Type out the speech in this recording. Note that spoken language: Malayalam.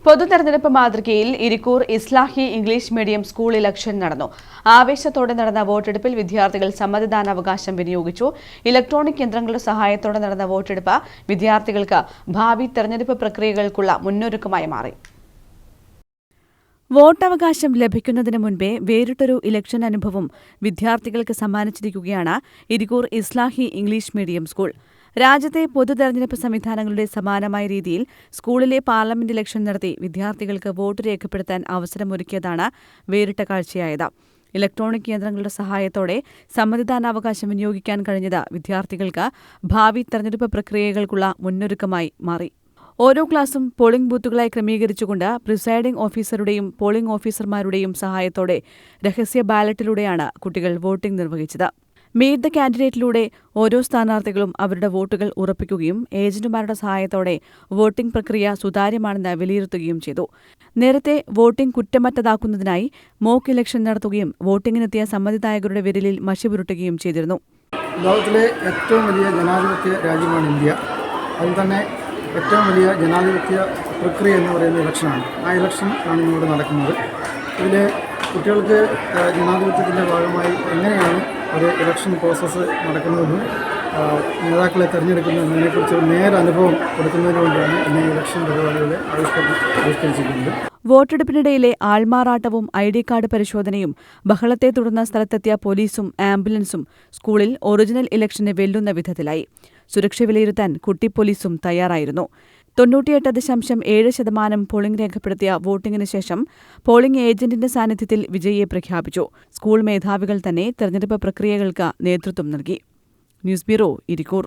പൊതുതെരഞ്ഞെടുപ്പ് മാതൃകയിൽ ഇരിക്കൂർ ഇസ്ലാഹി ഇംഗ്ലീഷ് മീഡിയം സ്കൂൾ ഇലക്ഷൻ നടന്നു. ആവേശത്തോടെ നടന്ന വോട്ടെടുപ്പിൽ വിദ്യാർത്ഥികൾ സമ്മതിദാനാവകാശം വിനിയോഗിച്ചു. ഇലക്ട്രോണിക് യന്ത്രങ്ങളുടെ സഹായത്തോടെ നടന്ന വോട്ടെടുപ്പ് വിദ്യാർത്ഥികൾക്ക് ഭാവി തെരഞ്ഞെടുപ്പ് പ്രക്രിയകൾക്കുള്ള മുന്നൊരുക്കമായി മാറി. വോട്ടവകാശം ലഭിക്കുന്നതിന് മുൻപേ വേറിട്ടൊരു ഇലക്ഷൻ അനുഭവം വിദ്യാർത്ഥികൾക്ക് സമ്മാനിച്ചിരിക്കുകയാണ് ഇരിക്കൂർ ഇസ്ലാഹി ഇംഗ്ലീഷ് മീഡിയം സ്കൂൾ. രാജ്യത്തെ പൊതുതെരഞ്ഞെടുപ്പ് സംവിധാനങ്ങളുടെ സമാനമായ രീതിയിൽ സ്കൂളിലെ പാർലമെന്റ് ഇലക്ഷൻ നടത്തി വിദ്യാർത്ഥികൾക്ക് വോട്ട് രേഖപ്പെടുത്താൻ അവസരമൊരുക്കിയതാണ് വേറിട്ട കാഴ്ചയായത്. ഇലക്ട്രോണിക് യന്ത്രങ്ങളുടെ സഹായത്തോടെ സമ്മതിദാനാവകാശം വിനിയോഗിക്കാൻ കഴിഞ്ഞത് വിദ്യാർത്ഥികൾക്ക് ഭാവി തെരഞ്ഞെടുപ്പ് പ്രക്രിയകൾക്കുള്ള മുന്നൊരുക്കമായി മാറി. ഓരോ ക്ലാസും പോളിംഗ് ബൂത്തുകളായി ക്രമീകരിച്ചുകൊണ്ട് പ്രിസൈഡിംഗ് ഓഫീസറുടെയും പോളിംഗ് ഓഫീസർമാരുടെയും സഹായത്തോടെ രഹസ്യ ബാലറ്റിലൂടെയാണ് കുട്ടികൾ വോട്ടിംഗ് നിർവഹിച്ചത്. മീറ്റ് ദ കാൻഡിഡേറ്റിലൂടെ ഓരോ സ്ഥാനാർത്ഥികളും അവരുടെ വോട്ടുകൾ ഉറപ്പിക്കുകയും ഏജന്റുമാരുടെ സഹായത്തോടെ വോട്ടിംഗ് പ്രക്രിയ സുതാര്യമാണെന്ന് വിലയിരുത്തുകയും ചെയ്തു. നേരത്തെ വോട്ടിംഗ് കുറ്റമറ്റതാക്കുന്നതിനായി മോക്ക് ഇലക്ഷൻ നടത്തുകയും വോട്ടിംഗിനെത്തിയ സമ്മതിദായകരുടെ വിരലിൽ മഷി പുരട്ടുകയും ചെയ്തിരുന്നു. ലോകത്തിലെ ഏറ്റവും വലിയ ജനാധിപത്യ രാജ്യമാണ് ഇന്ത്യ. അതിൽ തന്നെ ഏറ്റവും വലിയ ജനാധിപത്യ പ്രക്രിയ എന്ന് പറയുന്ന ഇലക്ഷനാണ്. ആ ഇലക്ഷൻ ആണ് ഇന്നിവിടെ നടക്കുന്നത്. ഇതിൽ കുട്ടികൾക്ക് ജനാധിപത്യത്തിൻ്റെ ഭാഗമായി എങ്ങനെയാണ് ഒരു ഇലക്ഷൻ പ്രോസസ്സ് നടക്കുന്നതെന്നും നേതാക്കളെ തിരഞ്ഞെടുക്കുന്നതിനെക്കുറിച്ച് നേരനുഭവം കൊടുക്കുന്നതിന് വേണ്ടിയാണ് ഇന്ന് ഇലക്ഷൻ പരിപാടികളെ ആവിഷ്കരിച്ചിരിക്കുന്നത്. വോട്ടെടുപ്പിനിടയിലെ ആൾമാറാട്ടവും ID കാർഡ് പരിശോധനയും ബഹളത്തെ തുടർന്ന് സ്ഥലത്തെത്തിയ പോലീസും ആംബുലൻസും സ്കൂളിൽ ഒറിജിനൽ ഇലക്ഷനെ വെല്ലുന്ന വിധത്തിലായി. സുരക്ഷ വിലയിരുത്താൻ കുട്ടി പോലീസും തയ്യാറായിരുന്നു. 98.7% പോളിംഗ് രേഖപ്പെടുത്തിയ വോട്ടിംഗിന് ശേഷം പോളിംഗ് ഏജന്റിന്റെ സാന്നിധ്യത്തിൽ വിജയിയെ പ്രഖ്യാപിച്ചു. സ്കൂൾ മേധാവികൾ തന്നെ തെരഞ്ഞെടുപ്പ് പ്രക്രിയകൾക്ക് നേതൃത്വം നൽകി. News bureau, Irikkur.